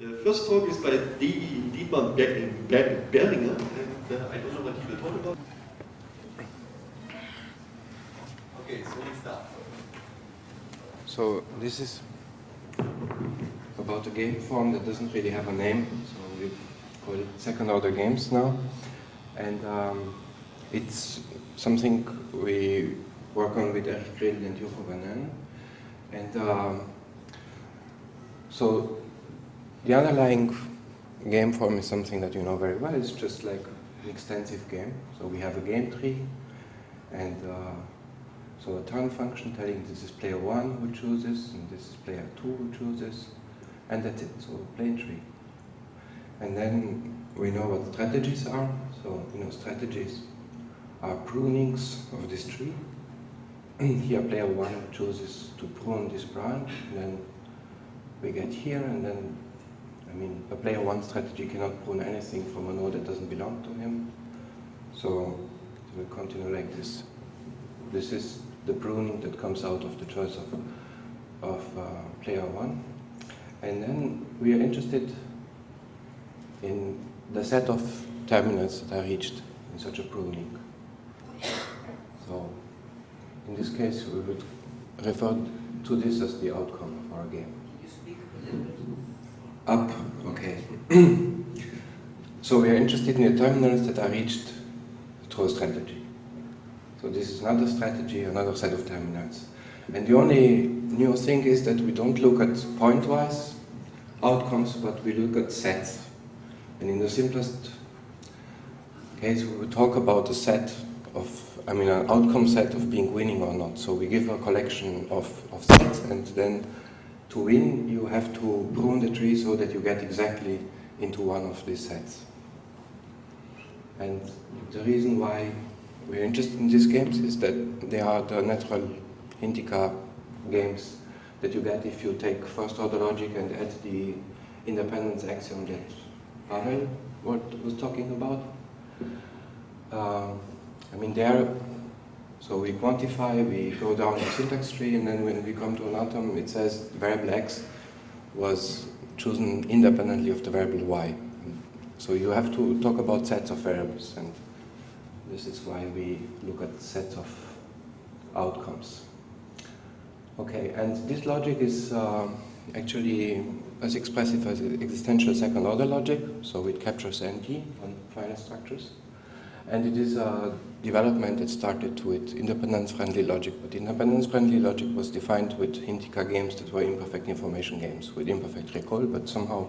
The first talk is by Dietmar Berlinger, and I don't know what he will talk about. Okay, so we start. So this is about a game form that doesn't really have a name, so we call it second-order games now. And it's something we work on with Eric Grill and Joko Banan. And so the underlying game form is something that you know very well. It's just like an extensive game. So we have a game tree, and so a turn function telling this is player 1 who chooses, and this is player 2 who chooses, and that's it, so a plain tree. And then we know what strategies are. So, strategies are prunings of this tree. Here player 1 chooses to prune this branch, and then we get here, and then, a player 1 strategy cannot prune anything from a node that doesn't belong to him. So we'll continue like this. This is the pruning that comes out of the choice of player 1. And then we are interested in the set of terminals that are reached in such a pruning. So in this case, we would refer to this as the outcome of our game. You speak a little bit Up, okay. So we are interested in the terminals that are reached through a strategy. So this is another strategy, another set of terminals. And the only new thing is that we don't look at point-wise outcomes, but we look at sets. And in the simplest case, we would talk about a set of, an outcome set of being winning or not. So we give a collection of sets, and then to win, you have to prune the tree so that you get exactly into one of these sets. And the reason why we're interested in these games is that they are the natural Hintika games that you get if you take first-order logic and add the independence axiom that Pavel was talking about. So we quantify, we go down the syntax tree, and then when we come to an atom, it says variable x was chosen independently of the variable y. So you have to talk about sets of variables, and this is why we look at sets of outcomes. Okay, and this logic is actually as expressive as existential second-order logic, so it captures NG on finite structures. And it is a development that started with independence-friendly logic, but independence-friendly logic was defined with Hintika games that were imperfect information games, with imperfect recall, but somehow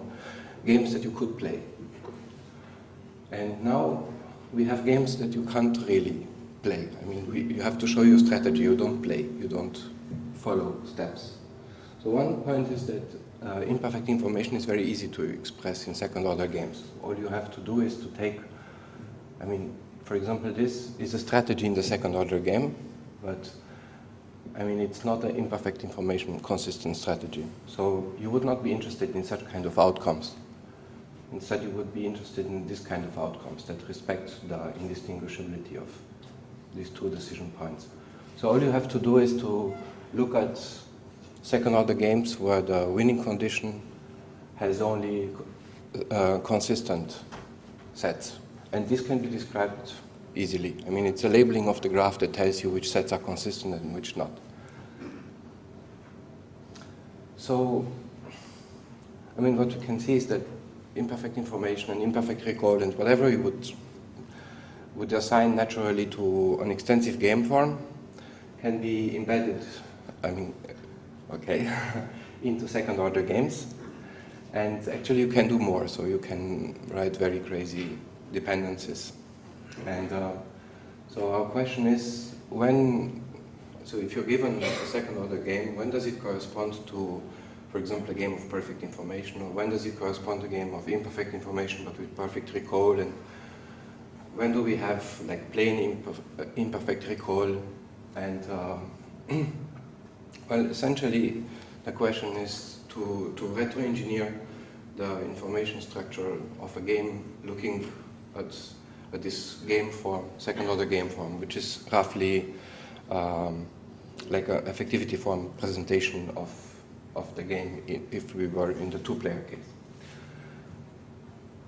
games that you could play. And now we have games that you can't really play. You have to show your strategy, you don't play, you don't follow steps. So one point is that imperfect information is very easy to express in second-order games. All you have to do is to take, for example, this is a strategy in the second-order game, but it's not an imperfect information consistent strategy. So you would not be interested in such kind of outcomes. Instead, you would be interested in this kind of outcomes that respect the indistinguishability of these two decision points. So all you have to do is to look at second-order games where the winning condition has only consistent sets. And this can be described easily. It's a labeling of the graph that tells you which sets are consistent and which not. So, what we can see is that imperfect information and imperfect recall and whatever you would assign naturally to an extensive game form can be embedded, into second-order games. And actually you can do more, so you can write very crazy dependencies. And so our question is, so if you're given a second-order game, when does it correspond to, for example, a game of perfect information, or when does it correspond to a game of imperfect information but with perfect recall, and when do we have plain imperfect recall? And well, essentially the question is to retro-engineer the information structure of a game looking at this game form, second-order game form, which is roughly like an effectivity form presentation of the game if we were in the two-player case.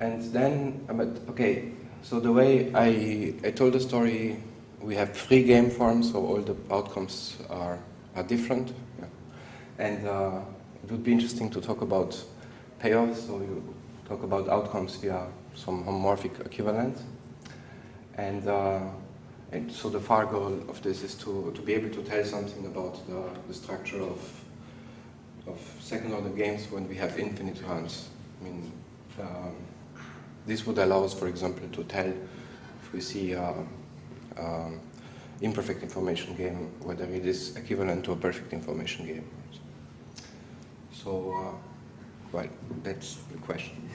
And then, okay, so the way I told the story, we have 3 game forms, so all the outcomes are different. Yeah. And it would be interesting to talk about payoffs, so you talk about outcomes via some homomorphic equivalent. And so the far goal of this is to be able to tell something about the structure of second-order games when we have infinite runs. I mean, this would allow us, for example, to tell if we see imperfect information game, whether it is equivalent to a perfect information game. So, well, that's the question.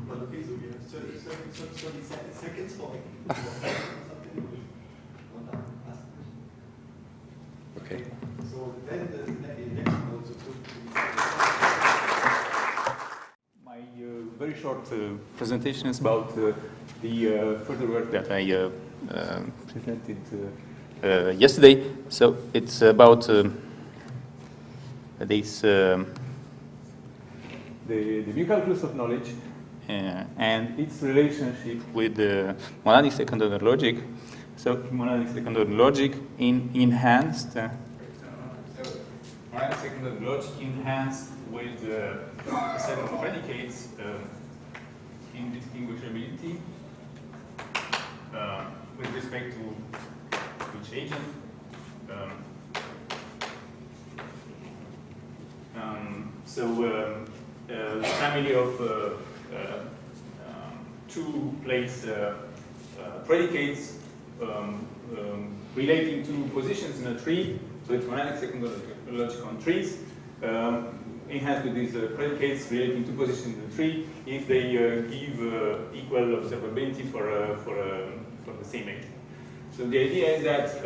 Well, okay, so we have 30 seconds for Okay. So then the next one also My very short presentation is about the further work that I presented yesterday. So it's about this the view calculus of knowledge and its relationship with the monadic second-order logic. So monadic second-order logic enhanced. Monadic second-order logic enhanced with a set of predicates indistinguishability with respect to which agent. The family of 2 place predicates relating to positions in a tree, so it's monadic second-order logic on trees, enhanced with these predicates relating to positions in the tree if they give equal observability for the same agent. So the idea is that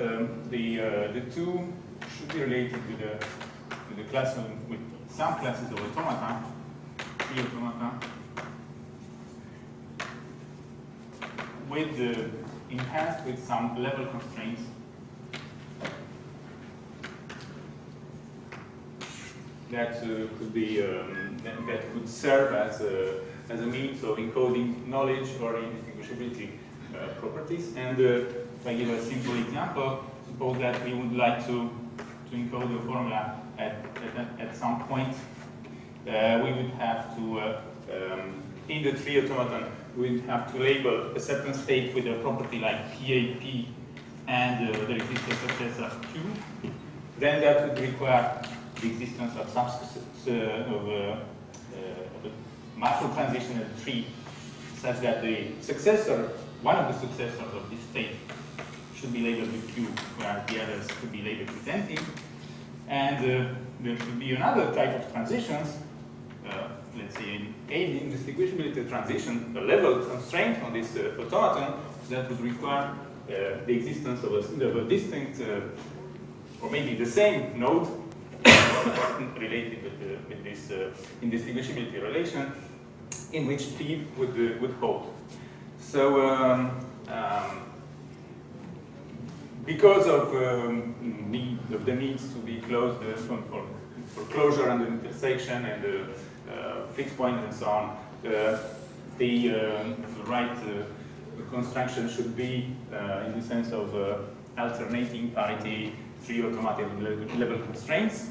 the 2 should be related with the class with some classes of automata, tree automata, with enhanced with some level constraints that could be that could serve as a means of encoding knowledge or indistinguishability properties. And if I give a simple example, suppose that we would like to encode the formula at some point. We would have to in the tree automaton we would have to label a certain state with a property like PAP and there exists a successor Q. Then that would require the existence of a macro transition in the tree such that the successor, one of the successors of this state should be labeled with Q, where the others could be labeled with empty. And there should be another type of transitions, let's say an indistinguishability transition, a level constraint on this automaton that would require the existence of a distinct, or maybe the same node related with this indistinguishability relation, in which P would hold. So because of the needs to be closed for closure and intersection and fixed point and so on, the right construction should be in the sense of alternating parity tree automatic level constraints.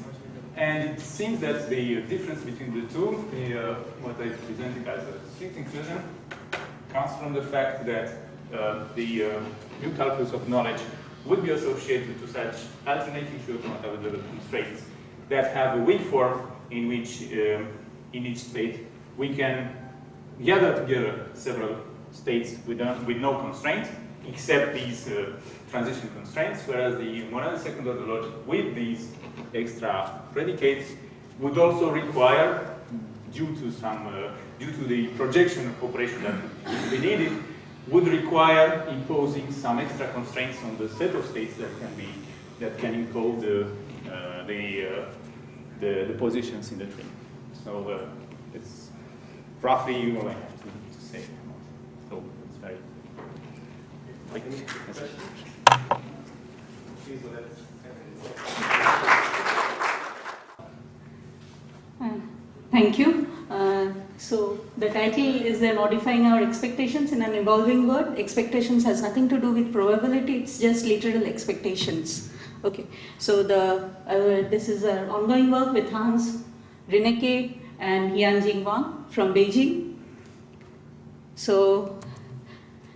And it seems that the difference between the two, what I presented as a strict inclusion, comes from the fact that the new calculus of knowledge would be associated to such alternating tree automata with level constraints that have a weak form in which in each state we can gather together several states with no constraint except these transition constraints, whereas the monadic second-order logic with these extra predicates would also require, due to the projection operation that would be needed, would require imposing some extra constraints on the set of states that can encode the positions in the tree. So it's roughly what I have to say. So it's very quick. Thank you. So the title is they're modifying our expectations in an evolving world. Expectations has nothing to do with probability, it's just literal expectations. Okay, so this is an ongoing work with Hans Reinecke and Yanjing Wang from Beijing. So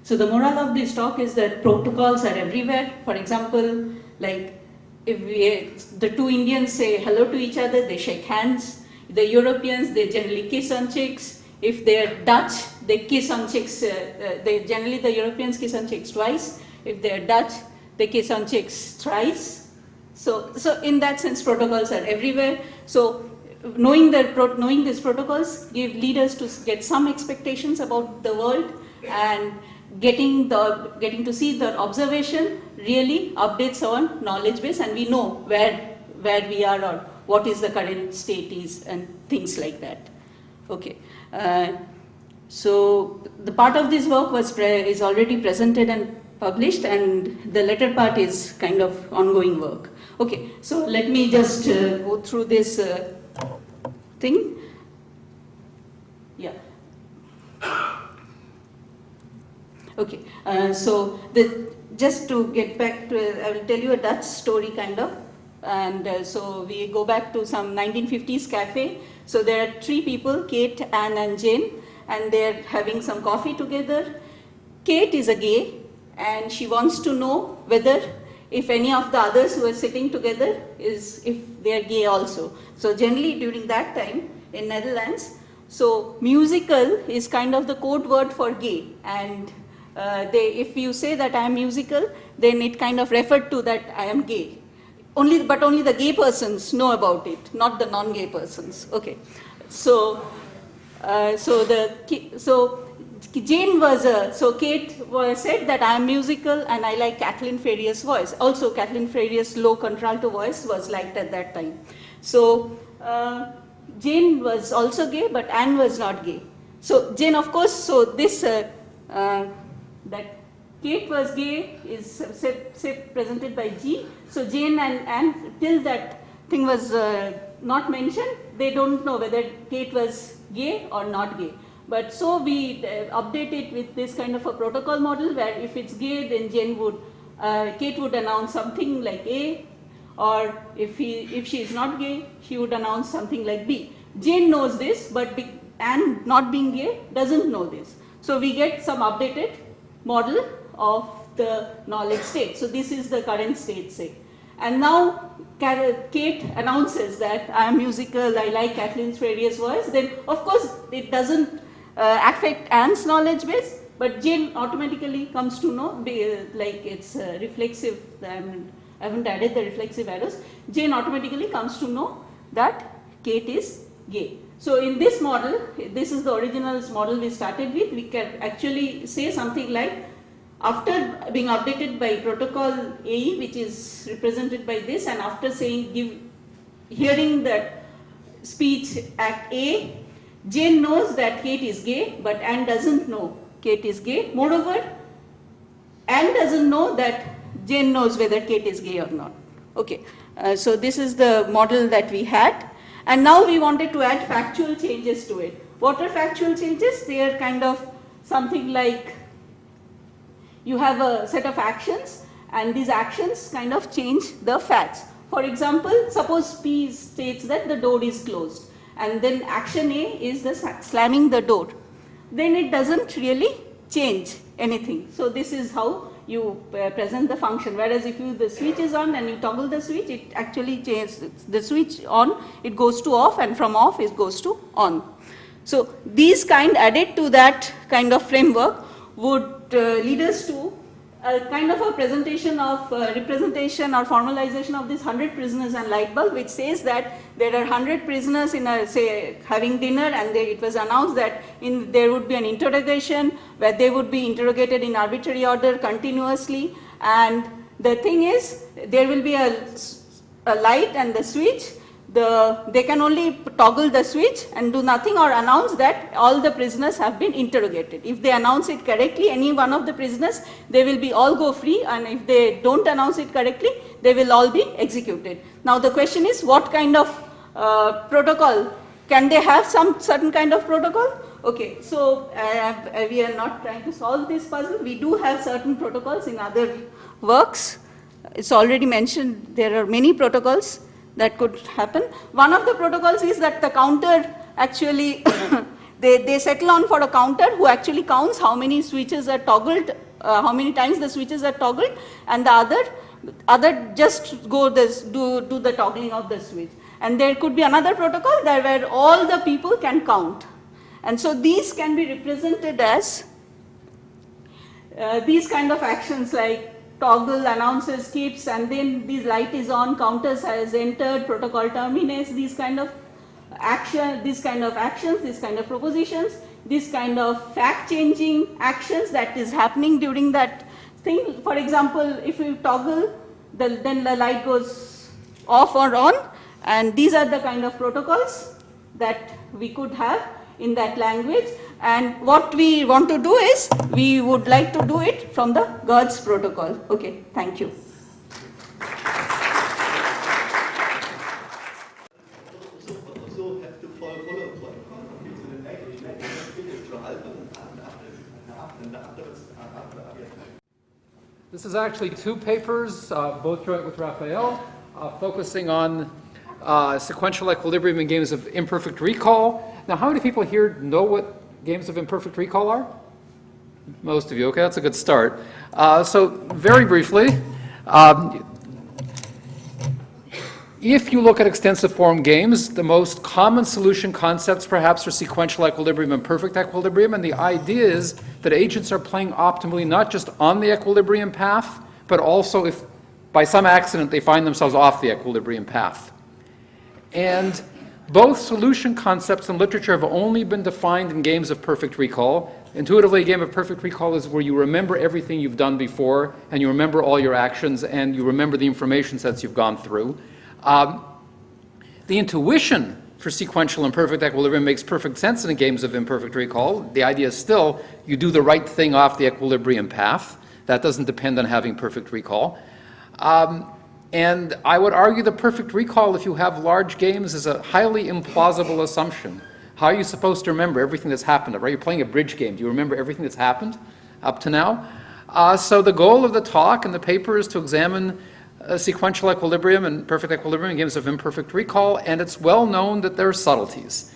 the moral of this talk is that protocols are everywhere. For example, like if the two Indians say hello to each other, they shake hands. The Europeans, they generally kiss on cheeks. If they're Dutch, they kiss on cheeks. Generally the Europeans kiss on cheeks twice. If they're Dutch, they kiss on cheeks thrice. So in that sense, protocols are everywhere. So knowing these protocols lead us to get some expectations about the world, and getting to see the observation really updates our knowledge base, and we know where we are or what is the current state is and things like that. Okay, so the part of this work is already presented and published, and the latter part is kind of ongoing work. Okay, so let me just go through this thing. Yeah. Okay, so just to get back to, I will tell you a Dutch story kind of. And so we go back to some 1950s cafe. So there are three people, Kate, Anne and Jane, and they're having some coffee together. Kate is a gay, and she wants to know whether if any of the others who are sitting together if they're gay also. So generally during that time in Netherlands, so musical is kind of the code word for gay, and if you say that I am musical, then it kind of referred to that I am gay. But only the gay persons know about it, not the non-gay persons. Okay, so Jane Kate said that I am musical and I like Kathleen Ferrier's voice. Also, Kathleen Ferrier's low contralto voice was liked at that time. So Jane was also gay, but Anne was not gay. So Jane, of course, so this that Kate was gay is presented by G. So Jane and Anne, till that thing was not mentioned, they don't know whether Kate was gay or not gay. But so we update it with this kind of a protocol model, where if it's gay, then Kate would announce something like A, or if she is not gay, she would announce something like B. Jane knows this, but Anne, not being gay, doesn't know this. So we get some updated model of the knowledge state. So this is the current state, say. And now Kate announces that I am musical, I like Kathleen Ferrier's voice. Then of course it doesn't affect Anne's knowledge base, but Jane automatically comes to know, like it's reflexive. I haven't added the reflexive arrows. Jane automatically comes to know that Kate is gay. So in this model, this is the original model we started with. We can actually say something like, after being updated by protocol AE, which is represented by this, and after hearing that speech at A, Jane knows that Kate is gay, but Anne doesn't know Kate is gay. Moreover, Anne doesn't know that Jane knows whether Kate is gay or not. Okay, so this is the model that we had, and now we wanted to add factual changes to it. What are factual changes? They are kind of something like, you have a set of actions, and these actions kind of change the facts. For example, suppose P states that the door is closed, and then action A is the slamming the door. Then it doesn't really change anything. So this is how you present the function. Whereas if the switch is on and you toggle the switch, it actually changes the switch on, it goes to off, and from off it goes to on. So these added to that kind of framework would lead us to a kind of a presentation of representation or formalization of this 100 prisoners and light bulb, which says that there are 100 prisoners in say having dinner, and it was announced that there would be an interrogation where they would be interrogated in arbitrary order continuously, and the thing is there will be a light and the switch. They can only toggle the switch and do nothing, or announce that all the prisoners have been interrogated. If they announce it correctly, any one of the prisoners, they will all go free, and if they don't announce it correctly, they will all be executed. Now the question is, what kind of protocol can they have some certain kind of protocol? Okay, so we are not trying to solve this puzzle. We do have certain protocols in other works. It's already mentioned there are many protocols that could happen. One of the protocols is that the counter actually, they settle on for a counter who actually counts how many switches are toggled, how many times the switches are toggled, and the other just do the toggling of the switch. And there could be another protocol there where all the people can count. And so these can be represented as these kind of actions like toggle, announces, skips, and then this light is on, counters has entered, protocol terminates, these kind of actions, these kind of propositions, this kind of fact-changing actions that is happening during that thing. For example, if you toggle, then the light goes off or on, and these are the kind of protocols that we could have in that language. And what we want to do is, we would like to do it from the GERDS protocol. Okay, thank you. Also have to follow protocol to the next This is actually two papers, both joint with Raphael, focusing on sequential equilibrium in games of imperfect recall. Now, how many people here know what games of imperfect recall are? Most of you. Okay, that's a good start. So very briefly, if you look at extensive form games, the most common solution concepts perhaps are sequential equilibrium and perfect equilibrium, and the idea is that agents are playing optimally not just on the equilibrium path, but also if by some accident they find themselves off the equilibrium path. And both solution concepts in literature have only been defined in games of perfect recall. Intuitively, a game of perfect recall is where you remember everything you've done before, and you remember all your actions, and you remember the information sets you've gone through. The intuition for sequential and perfect equilibrium makes perfect sense in games of imperfect recall. The idea is still you do the right thing off the equilibrium path. That doesn't depend on having perfect recall. And I would argue that perfect recall, if you have large games, is a highly implausible assumption. How are you supposed to remember everything that's happened? Right? You're playing a bridge game. Do you remember everything that's happened up to now? So the goal of the talk and the paper is to examine sequential equilibrium and perfect equilibrium in games of imperfect recall, and it's well known that there are subtleties.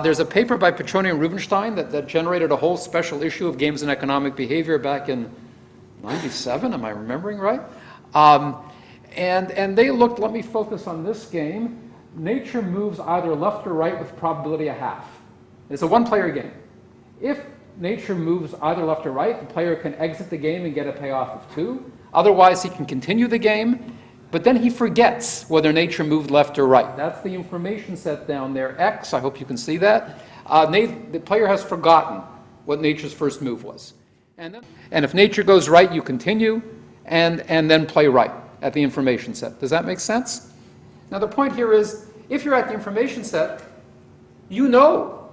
There's a paper by Petroni and Rubinstein that generated a whole special issue of Games and Economic Behavior back in 97, am I remembering right? And they looked, let me focus on this game. Nature moves either left or right with probability of half. It's a one-player game. If nature moves either left or right, the player can exit the game and get a payoff of 2. Otherwise, he can continue the game, but then he forgets whether nature moved left or right. That's the information set down there, X. I hope you can see that. The player has forgotten what nature's first move was. And if nature goes right, you continue, and then play right at the information set. Does that make sense? Now, the point here is, if you're at the information set, you know.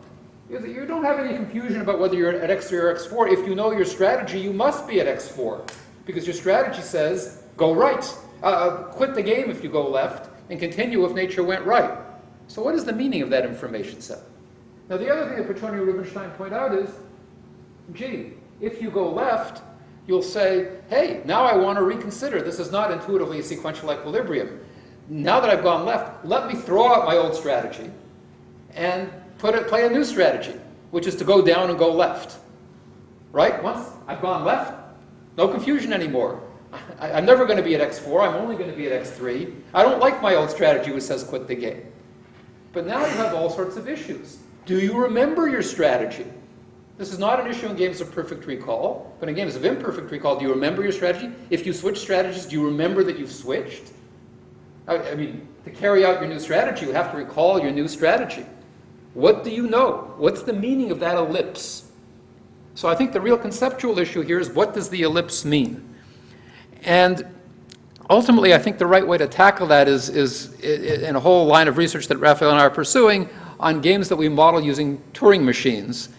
You don't have any confusion about whether you're at X3 or X4. If you know your strategy, you must be at X4, because your strategy says, go right. Quit the game if you go left, and continue if nature went right. So what is the meaning of that information set? Now, the other thing that Petroni and Rubinstein point out is, gee, if you go left, you'll say, hey, now I want to reconsider. This is not intuitively a sequential equilibrium. Now that I've gone left, let me throw out my old strategy and play a new strategy, which is to go down and go left. Right? Once I've gone left, no confusion anymore. I'm never going to be at X4. I'm only going to be at X3. I don't like my old strategy which says quit the game. But now you have all sorts of issues. Do you remember your strategy? This is not an issue in games of perfect recall, but in games of imperfect recall, do you remember your strategy? If you switch strategies, do you remember that you've switched? I mean, to carry out your new strategy, you have to recall your new strategy. What do you know? What's the meaning of that ellipse? So I think the real conceptual issue here is, what does the ellipse mean? And ultimately, I think the right way to tackle that is in a whole line of research that Raphael and I are pursuing on games that we model using Turing machines.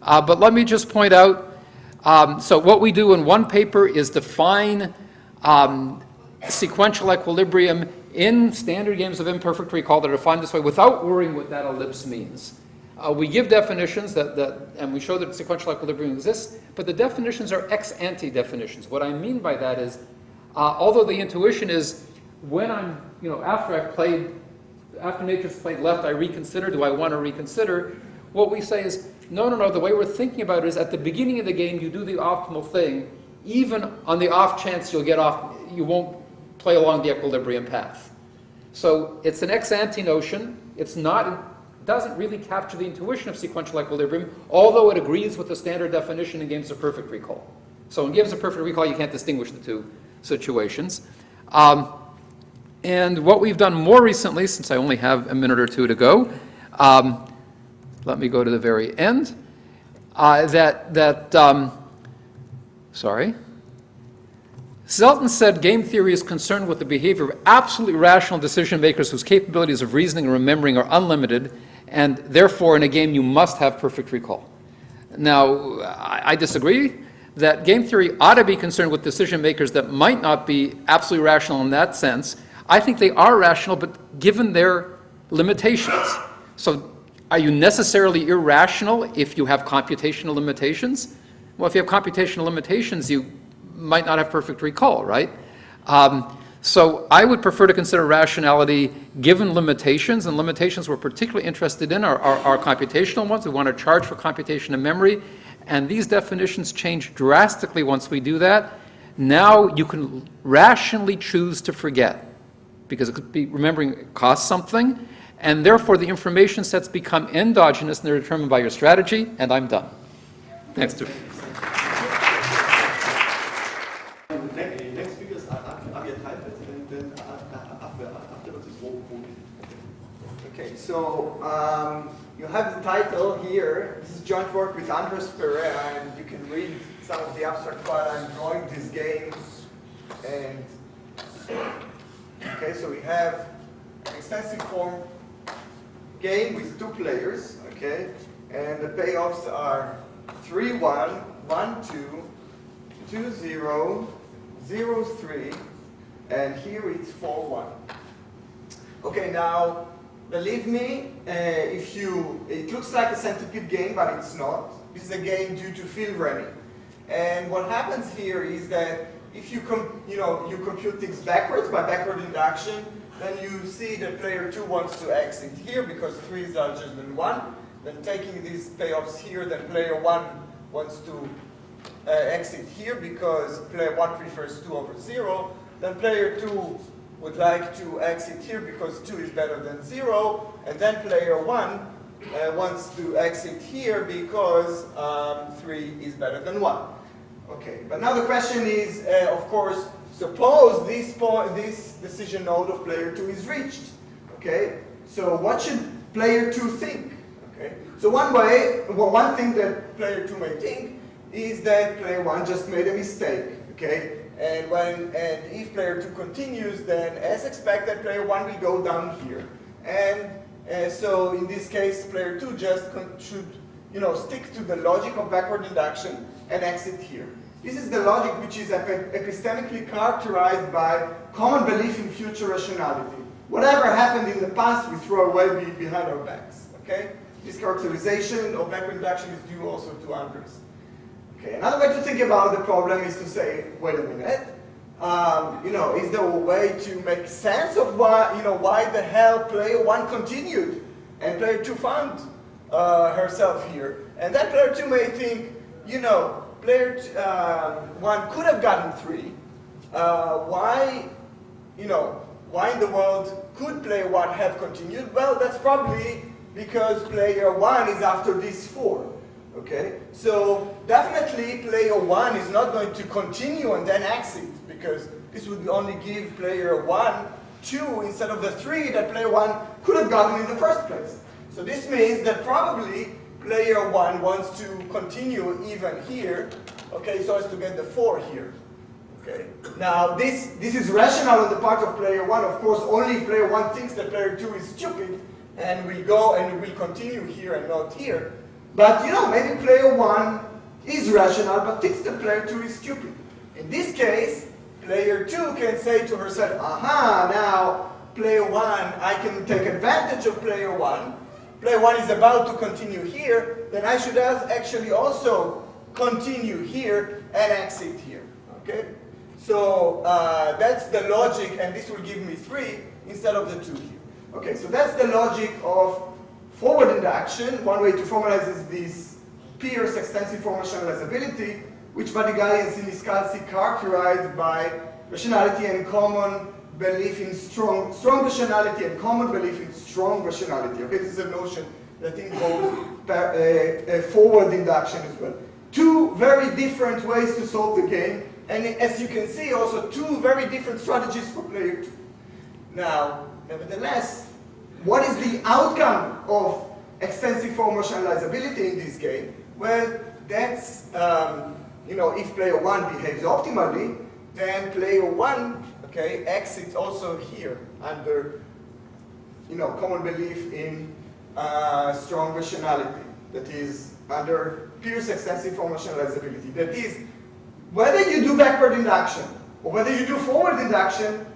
But let me just point out, so what we do in one paper is define sequential equilibrium in standard games of imperfect recall that are defined this way without worrying what that ellipse means. We give definitions and we show that sequential equilibrium exists, but the definitions are ex-ante definitions. What I mean by that is, although the intuition is when I'm, after nature's played left, I reconsider, do I want to reconsider? What we say is, no, the way we're thinking about it is at the beginning of the game, you do the optimal thing, even on the off chance you'll get off, you won't play along the equilibrium path. So it's an ex-ante notion. It doesn't really capture the intuition of sequential equilibrium, although it agrees with the standard definition in games of perfect recall. So in games of perfect recall, you can't distinguish the two situations. And what we've done more recently, since I only have a minute or two to go, let me go to the very end, Zelton said game theory is concerned with the behavior of absolutely rational decision makers whose capabilities of reasoning and remembering are unlimited, and therefore in a game you must have perfect recall. Now, I disagree that game theory ought to be concerned with decision makers that might not be absolutely rational in that sense. I think they are rational, but given their limitations. So are you necessarily irrational if you have computational limitations? Well, if you have computational limitations, you might not have perfect recall, right? So I would prefer to consider rationality given limitations, and limitations we're particularly interested in are computational ones. We want to charge for computation and memory, and these definitions change drastically once we do that. Now you can rationally choose to forget, because it could be remembering costs something, and therefore the information sets become endogenous and they're determined by your strategy, and I'm done. Thanks. Next speaker is Avia Teifeld, and then afterwards is Roland. Okay, so you have the title here. This is joint work with Cassandra Spear, and you can read some of the abstract while I'm drawing this game. And okay, so we have an extensive form game with 2 players, okay, and the payoffs are 3-1, 1-2, 2-0, 0-3, and here it's 4-1. Okay, now, believe me, it looks like a centipede game, but it's not. This is a game due to field running. And what happens here is that if you compute things backwards by backward induction, then you see that player 2 wants to exit here because 3 is larger than 1. Then taking these payoffs here, then player 1 wants to exit here because player 1 prefers 2 over 0. Then player 2 would like to exit here because 2 is better than 0. And then player 1 wants to exit here because 3 is better than 1. Okay, but now the question is, of course, suppose this decision node of player 2 is reached. Okay, so what should player 2 think? Okay, so one thing that player 2 may think is that player 1 just made a mistake. Okay, and if player 2 continues, then as expected, player 1 will go down here. And so in this case, player 2 just should stick to the logic of backward induction and exit here. This is the logic which is epistemically characterized by common belief in future rationality. Whatever happened in the past, we throw away behind our backs. Okay? This characterization of backward induction is due also to Andres. Okay, another way to think about the problem is to say, wait a minute, is there a way to make sense of why the hell player 1 continued and player 2 found herself here? And then player 2 may think, player 1 could have gotten 3. Why in the world could player 1 have continued? Well, that's probably because player 1 is after this 4. Okay, so definitely player 1 is not going to continue and then exit, because this would only give player 1 2 instead of the 3 that player 1 could have gotten in the first place. So this means that probably player 1 wants to continue even here, okay, so as to get the 4 here. Okay. Now this is rational on the part of player 1, of course, only if player 1 thinks that player 2 is stupid and will go and will continue here and not here. But maybe player 1 is rational but thinks that player 2 is stupid. In this case, player 2 can say to herself, aha, now player one, I can take advantage of player one. Player one is about to continue here, then I should actually also continue here and exit here, okay? So that's the logic, and this will give me 3 instead of the 2 here. Okay, so that's the logic of forward induction. One way to formalize is this Peirce extensive form rationalizability, which Badigali and Siniscalzi characterized by rationality and common belief in strong rationality and common belief in strong rationality. Okay, this is a notion that involves forward induction as well. 2 very different ways to solve the game, and as you can see, also 2 very different strategies for player 2. Now, nevertheless, what is the outcome of extensive form rationalizability in this game? Well, that's, if player 1 behaves optimally, then player 1, okay, exits also here under, common belief in strong rationality. That is under Peirce extensive form rationalizability. That is, whether you do backward induction or whether you do forward induction,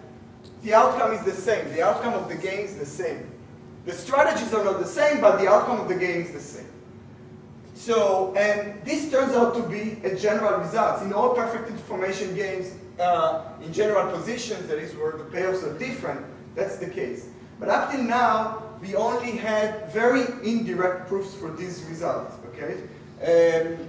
the outcome is the same. The outcome of the game is the same. The strategies are not the same, but the outcome of the game is the same. So, and this turns out to be a general result. In all perfect information games, in general positions, that is where the payoffs are different, that's the case. But up till now, we only had very indirect proofs for these results, okay?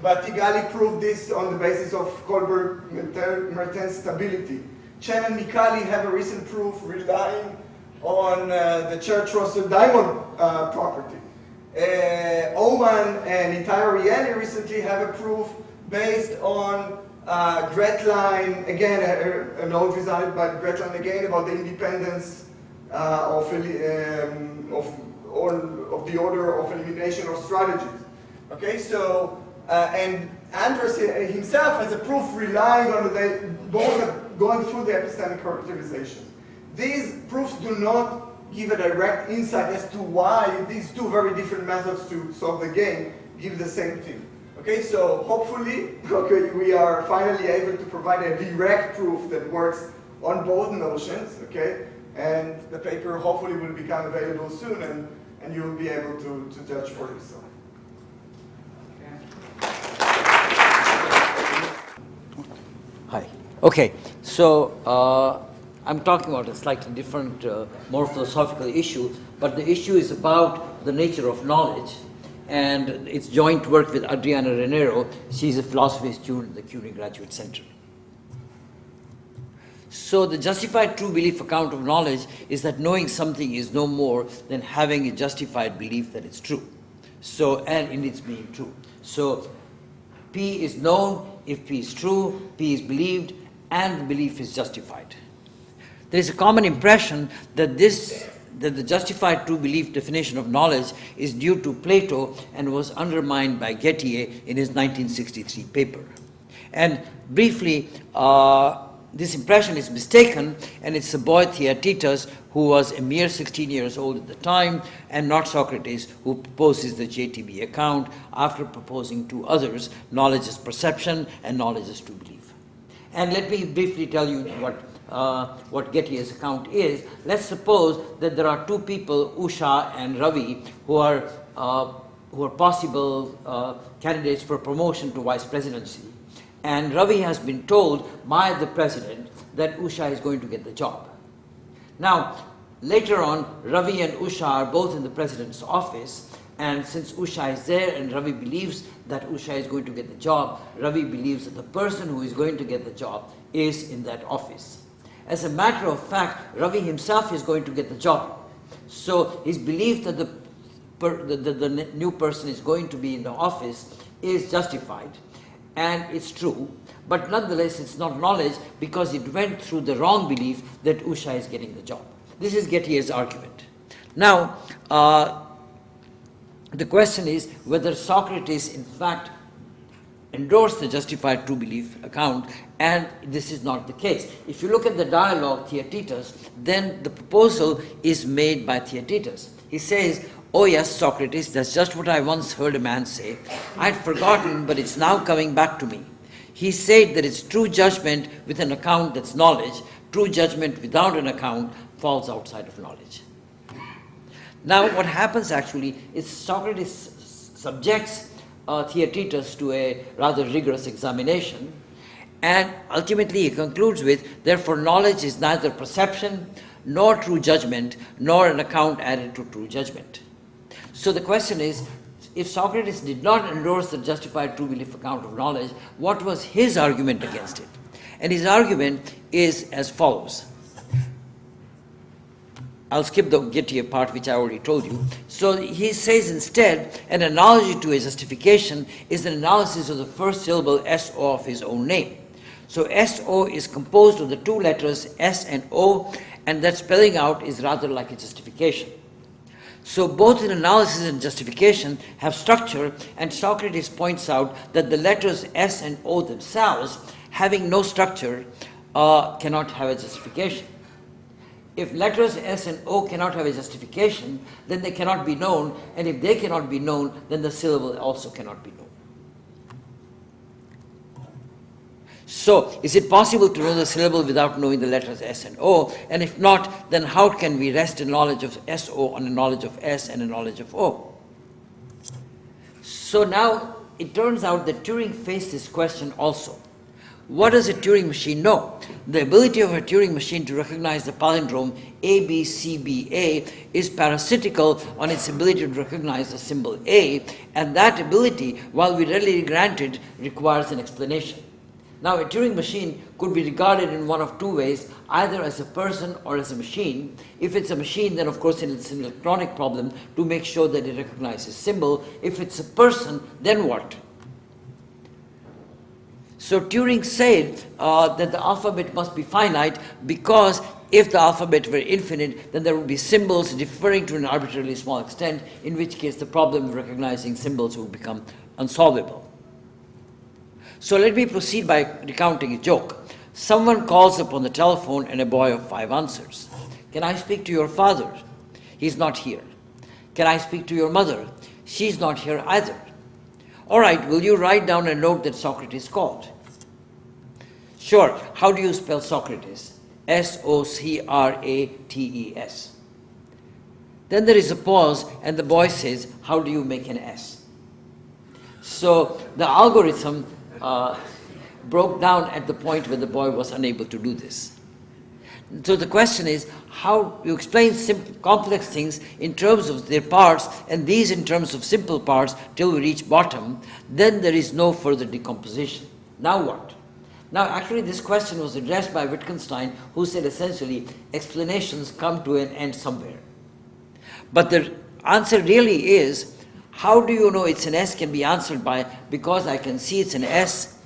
Badigali proved this on the basis of Kohlberg-Mertens stability. Chen and Mikali have a recent proof relying on the Church-Russell diamond property. Oman and Itayarieli recently have a proof based on Gretlein, again, an old result by Gretlein again about the independence of the order of elimination of strategies. Okay, so, and Andres himself has a proof relying on both going through the epistemic characterizations. These proofs do not give a direct insight as to why these 2 very different methods to solve the game give the same thing. Okay, so hopefully, okay, we are finally able to provide a direct proof that works on both notions, okay? And the paper hopefully will become available soon, and you'll be able to judge for yourself. Hi. Okay, so I'm talking about a slightly different, more philosophical issue, but the issue is about the nature of knowledge, and it's joint work with Adriana Renero. She's a philosophy student at the Curie Graduate Center. So the justified true belief account of knowledge is that knowing something is no more than having a justified belief that it's true. So, and in its being true. So P is known if P is true, P is believed, and the belief is justified. There is a common impression that the justified true belief definition of knowledge is due to Plato and was undermined by Gettier in his 1963 paper. And briefly, this impression is mistaken, and it's the boy Theaetetus, who was a mere 16 years old at the time, and not Socrates, who proposes the JTB account after proposing 2 others, knowledge is perception and knowledge is true belief. And let me briefly tell you what Gettier's account is. Let's suppose that there are 2 people, Usha and Ravi, who are possible candidates for promotion to vice presidency. And Ravi has been told by the president that Usha is going to get the job. Now, later on, Ravi and Usha are both in the president's office, and since Usha is there and Ravi believes that Usha is going to get the job, Ravi believes that the person who is going to get the job is in that office. As a matter of fact, Ravi himself is going to get the job. So his belief that the new person is going to be in the office is justified. And it's true, but nonetheless it's not knowledge because it went through the wrong belief that Usha is getting the job. This is Gettier's argument. Now, the question is whether Socrates in fact endorsed the justified true belief account, and this is not the case. If you look at the dialogue Theaetetus, then the proposal is made by Theaetetus. He says, "Oh yes, Socrates, that's just what I once heard a man say. I'd forgotten, but it's now coming back to me. He said that it's true judgment with an account that's knowledge, true judgment without an account falls outside of knowledge. Now what happens actually is Socrates subjects Theaetetus to a rather rigorous examination, and ultimately he concludes with, therefore knowledge is neither perception nor true judgment, nor an account added to true judgment. So the question is, if Socrates did not endorse the justified true belief account of knowledge, what was his argument against it? And his argument is as follows. I'll skip the Gettier part, which I already told you. So he says instead, an analogy to a justification is an analysis of the first syllable SO of his own name. So SO is composed of the two letters S and O, and that spelling out is rather like a justification. So both an analysis and justification have structure, and Socrates points out that the letters S and O themselves, having no structure, cannot have a justification. If letters S and O cannot have a justification, then they cannot be known, and if they cannot be known, then the syllable also cannot be known. So, is it possible to know the syllable without knowing the letters S and O? And if not, then how can we rest a knowledge of SO on a knowledge of S and a knowledge of O? So now, it turns out that Turing faced this question also. What does a Turing machine know? The ability of a Turing machine to recognize the palindrome ABCBA is parasitical on its ability to recognize the symbol A, and that ability, while we readily grant it, requires an explanation. Now, a Turing machine could be regarded in one of two ways, either as a person or as a machine. If it's a machine, then of course it's an electronic problem to make sure that it recognizes symbol. If it's a person, then what? So Turing said that the alphabet must be finite, because if the alphabet were infinite, then there would be symbols differing to an arbitrarily small extent, in which case the problem of recognizing symbols would become unsolvable. So let me proceed by recounting a joke. Someone calls upon the telephone and a boy of 5 answers. Can I speak to your father? He's not here. Can I speak to your mother? She's not here either. All right, will you write down a note that Socrates called? Sure. How do you spell Socrates? S-O-C-R-A-T-E-S. Then there is a pause, and the boy says, how do you make an S? So the algorithm broke down at the point where the boy was unable to do this. So the question is, how you explain complex things in terms of their parts, and these in terms of simple parts, till we reach bottom, then there is no further decomposition. Now what? Now actually this question was addressed by Wittgenstein, who said essentially, explanations come to an end somewhere. But the answer really is, how do you know it's an S can be answered by, because I can see it's an S,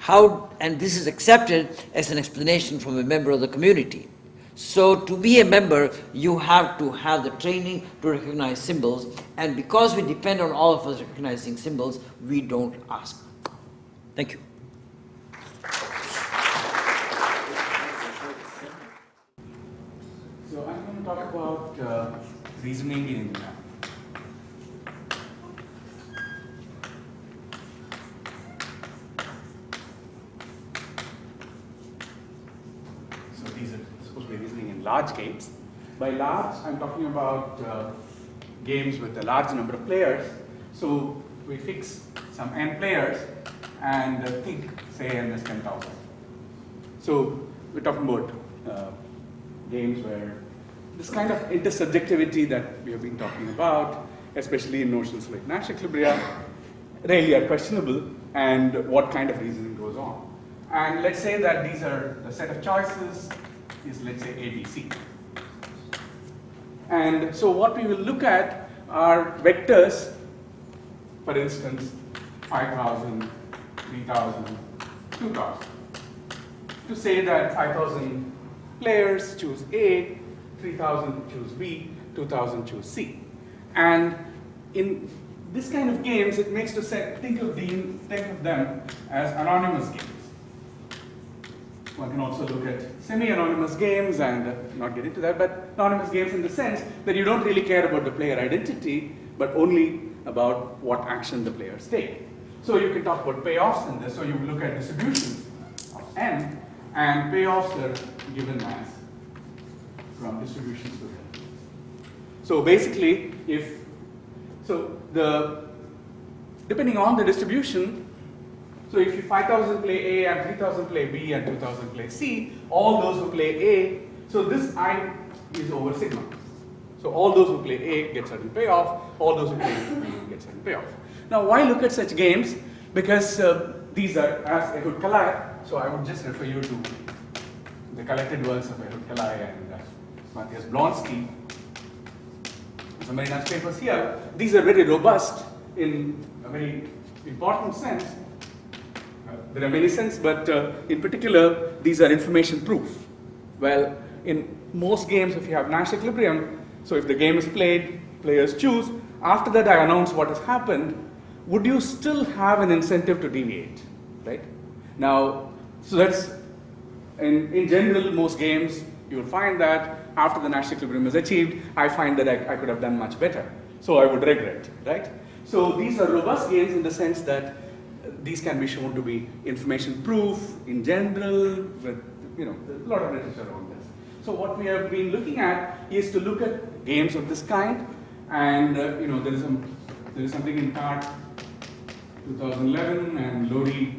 and this is accepted as an explanation from a member of the community. So to be a member, you have to have the training to recognize symbols, and because we depend on all of us recognizing symbols, we don't ask. Thank you. So I'm going to talk about reasoning in India. Large games. By large, I'm talking about games with a large number of players. So we fix some n players and think, say, n is 10,000. So we're talking about games where this kind of intersubjectivity that we have been talking about, especially in notions like Nash equilibria, really are questionable, and what kind of reasoning goes on. And let's say that these are the set of choices is, let's say, ABC. And so what we will look at are vectors, for instance, 5,000, 3,000, 2,000. To say that 5,000 players choose A, 3,000 choose B, 2,000 choose C. And in this kind of games, it makes to think of them as anonymous games. One can also look at semi-anonymous games and not get into that, but anonymous games in the sense that you don't really care about the player identity, but only about what action the players take. So you can talk about payoffs in this, so you look at distributions of n, and payoffs are given as from distributions to them. So basically, depending on the distribution, so if you 5,000 play A and 3,000 play B and 2,000 play C, all those who play A, so this I is over sigma. So all those who play A get certain payoff, all those who play B get certain payoff. Now why look at such games? Because these are as Ehud Kalai, so I would just refer you to the collected works of Ehud Kalai and Matthias Blonsky. Some very nice papers here. These are very robust in a very important sense. There are many senses, but in particular, these are information proof. Well, in most games, if you have Nash equilibrium, so if the game is played, players choose, after that I announce what has happened, would you still have an incentive to deviate, right? Now, so that's, in general, most games, you will find that after the Nash equilibrium is achieved, I find that I could have done much better. So I would regret, right? So these are robust games in the sense that these can be shown to be information proof in general, with, there's a lot of literature on this. So what we have been looking at is to look at games of this kind, and there is something in CART 2011 and Lodi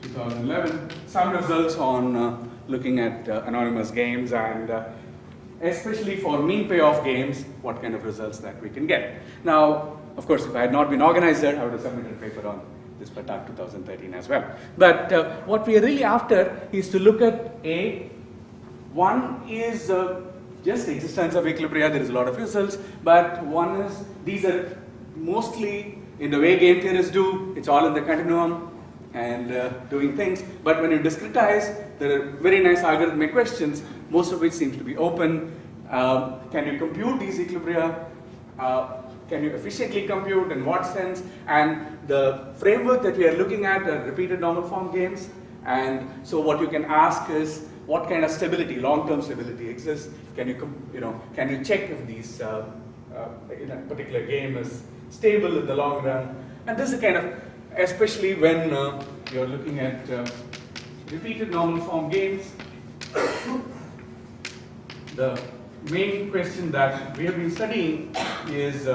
2011, some results on looking at anonymous games and especially for mean payoff games, what kind of results that we can get. Now, of course, if I had not been organizer, I would have submitted a paper on this for TART 2013 as well. But what we are really after is to look at one is just the existence of equilibria. There is a lot of results, but one is, these are mostly in the way game theorists do, it's all in the continuum and doing things. But when you discretize, there are very nice algorithmic questions, most of which seems to be open. Can you compute these equilibria? Can you efficiently compute, in what sense? And the framework that we are looking at are repeated normal form games. And so what you can ask is, what kind of stability, long-term stability exists? Can you check if these, in a particular game is stable in the long run? And this is kind of, especially when you're looking at repeated normal form games, the main question that we have been studying is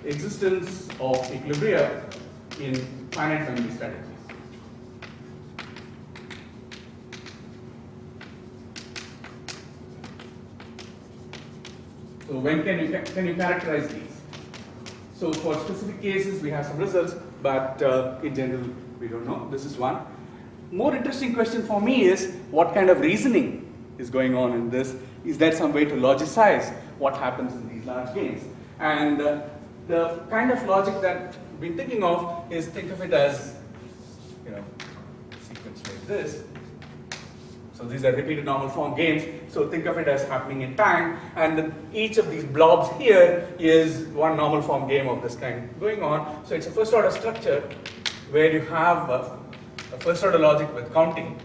existence of equilibria in finite memory strategies. So when can you characterize these? So for specific cases, we have some results, but in general, we don't know. This is one. More interesting question for me is, what kind of reasoning is going on in this? Is there some way to logicize what happens in these large games? And the kind of logic that we've been thinking of is, think of it as, sequence like this. So these are repeated normal form games. So think of it as happening in time, and each of these blobs here is one normal form game of this kind going on. So it's a first order structure where you have a first order logic with counting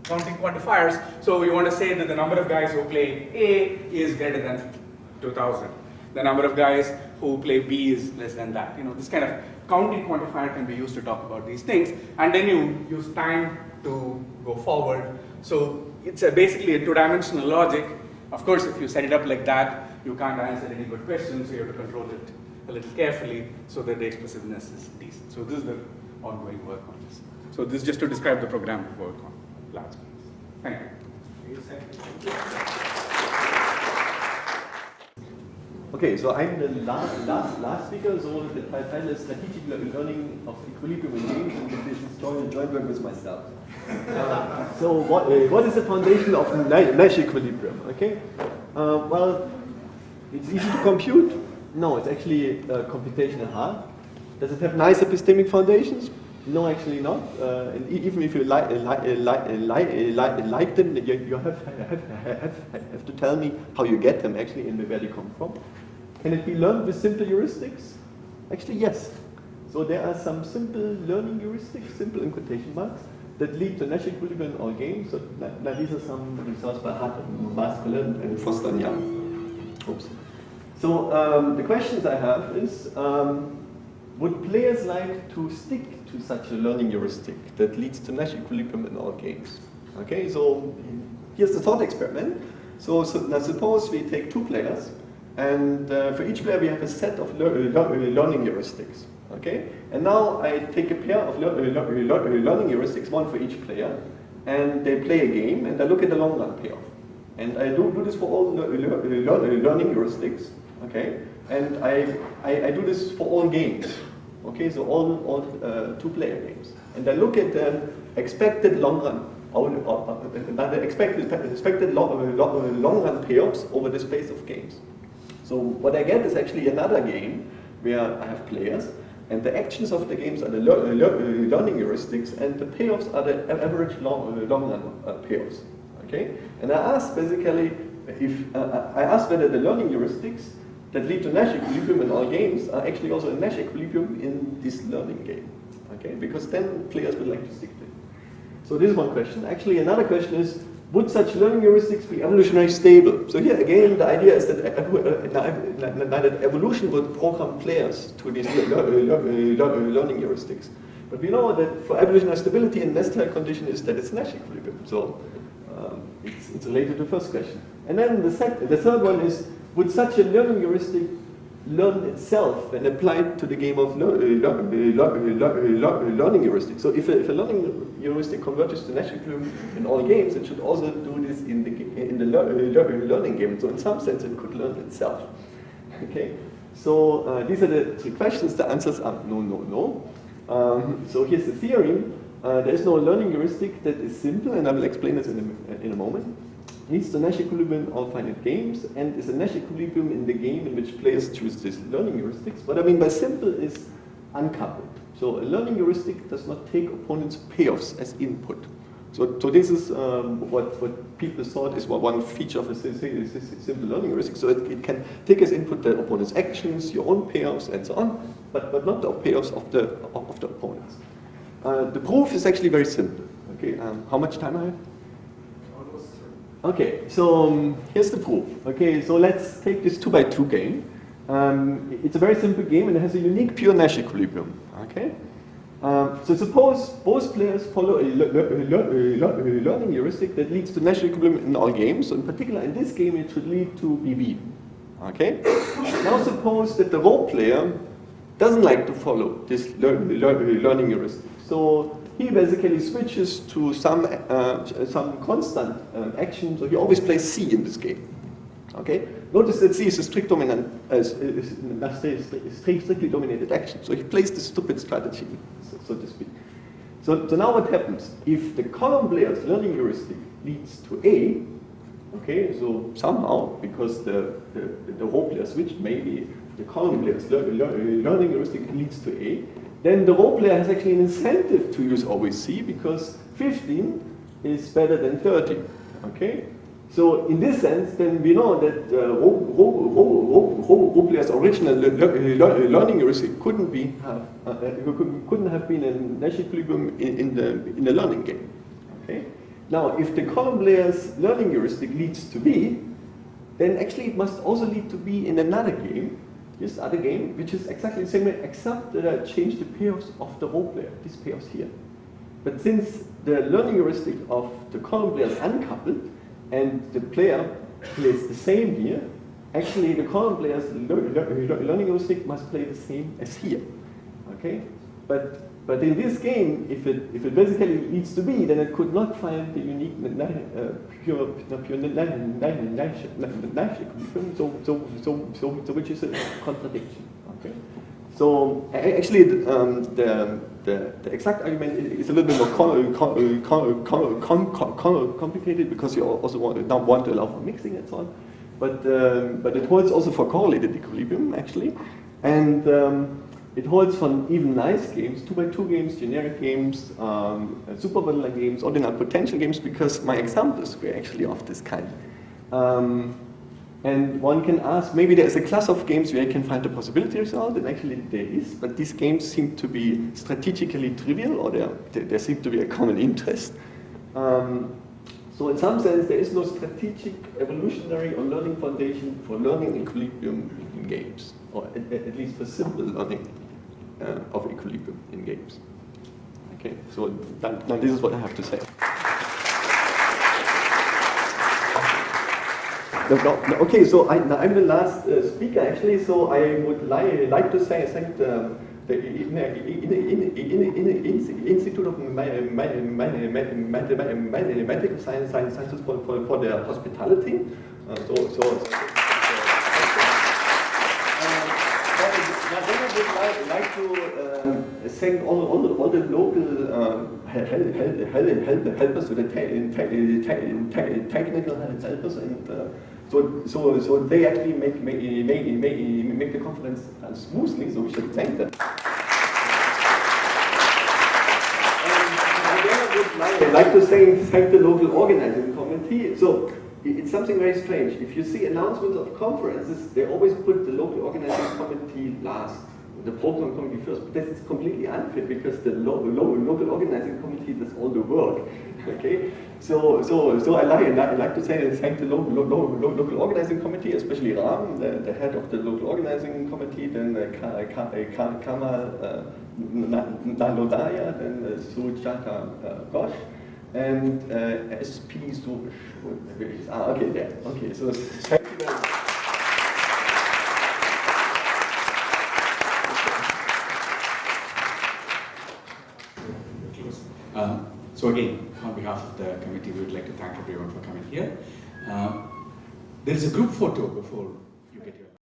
quantifiers. So we want to say that the number of guys who play A is greater than 2,000. The number of guys who play B is less than that. This kind of counting quantifier can be used to talk about these things. And then you use time to go forward. So it's basically a two-dimensional logic. Of course, if you set it up like that, you can't answer any good questions, so you have to control it a little carefully so that the expressiveness is decent. So this is the ongoing work on this. So this is just to describe the program we work on large games. Thank you. Okay, so I'm the last speaker, so the title is Strategic Learning of Equilibrium in Games, and this is joint work with myself. So what is the foundation of Nash equilibrium? Okay, well, it's easy to compute. No, it's actually computational hard. Does it have nice epistemic foundations? No, actually not. And even if you like them, you have to tell me how you get them actually and where they come from. Can it be learned with simple heuristics? Actually, yes. So there are some simple learning heuristics, simple in quotation marks, that lead to Nash equilibrium in all games. So now these are some results by Hart, Baskeler, and Foster and Young. Oops. So the questions I have is, would players like to stick to such a learning heuristic that leads to Nash equilibrium in all games? Okay, so here's the thought experiment. So now suppose we take 2 players, and for each player we have a set of learning heuristics. Okay? And now I take a pair of learning heuristics, one for each player, and they play a game, and I look at the long run payoff. And I do this for all learning heuristics. Okay? And I do this for all games. Okay, so all 2-player games. And I look at the expected long run, the expected long run payoffs over the space of games. So what I get is actually another game where I have players, and the actions of the games are the learning heuristics, and the payoffs are the average long run payoffs. Okay, and I ask basically if I ask whether the learning heuristics that lead to Nash equilibrium in all games are actually also a Nash equilibrium in this learning game. Okay, because then players would like to stick to it. So this is one question. Actually, another question is, would such learning heuristics be evolutionarily stable? So here again, the idea is that evolution would program players to these learning heuristics. But we know that for evolutionary stability in nest-like condition is that it's Nash equilibrium. So it's related to the first question. And then the third one is, would such a learning heuristic learn itself when applied to the game of learning heuristics? So if a learning heuristic converges to Nash equilibrium in all games, it should also do this in the learning game. So in some sense, it could learn itself. Okay. So these are the 3 questions. The answers are no, no, no. So here's the theorem. There is no learning heuristic that is simple, and I will explain this in a moment. Leads to Nash equilibrium in all finite games, and is a Nash equilibrium in the game in which players choose these learning heuristics. What I mean by simple is uncoupled. So a learning heuristic does not take opponents' payoffs as input. So this is what people thought is one feature of a simple learning heuristic. So it can take as input the opponent's actions, your own payoffs, and so on, but not the payoffs of the opponents. The proof is actually very simple. Okay, how much time I have? Okay, so here's the proof. Okay, so let's take this 2x2 game. It's a very simple game, and it has a unique pure Nash equilibrium. Okay, so suppose both players follow a learning heuristic that leads to Nash equilibrium in all games. So in particular, in this game, it should lead to BB. Okay. Now suppose that the role player doesn't like to follow this learning heuristic. So he basically switches to some constant action. So he always plays C in this game. Okay. Notice that C is a strict dominant, strictly dominated action. So he plays the stupid strategy, so to speak. So now what happens? If the column player's learning heuristic leads to A, okay, so somehow, because the role player switched, maybe the column player's learning heuristic leads to A, then the role player has actually an incentive to use always C, because 15 is better than 30, okay? So in this sense, then we know that role player's original learning heuristic couldn't have been a Nash equilibrium in the learning game, okay? Now, if the column player's learning heuristic leads to B, then actually it must also lead to B in another game, this other game, which is exactly the same way, except that I change the payoffs of the role player, these payoffs here. But since the learning heuristic of the column player is uncoupled, and the player plays the same here, actually the column player's learning heuristic must play the same as here, okay? But in this game, if it basically leads to B, then it could not find the unique pure Nash equilibrium, so which is a contradiction. Okay. So actually, the exact argument is a little bit more complicated because you also want to allow for mixing and so on. But it holds also for correlated equilibrium actually, and it holds for even nice games, 2x2 games, generic games, supermodular games, ordinal potential games, because my examples were actually of this kind. And one can ask, maybe there's a class of games where you can find the possibility result, and actually there is, but these games seem to be strategically trivial, or there seem to be a common interest. So in some sense, there is no strategic, evolutionary, or learning foundation for learning equilibrium in games, or at least for simple learning of equilibrium in games. Okay, so now this is what I have to say. No, okay, so I'm the last speaker actually, so I would like to thank the Institute of Mathematical Sciences for their hospitality. Then I would like to thank all the local helpers, the technical helpers, and so they actually make the conference smoothly. So we should thank them. And I would like to thank the local organizing committee. So it's something very strange. If you see announcements of conferences, they always put the local organizing committee last, the program committee first. But this is completely unfair because the local organizing committee does all the work. Okay, so I like to say thank the local organizing committee, especially Ram, the head of the local organizing committee, then Kamal Nalodaya, then Sujata Ghosh, and SP Surish. Okay, there. Okay, so thank you very much. So again, on behalf of the committee, we would like to thank everyone for coming here. There is a group photo before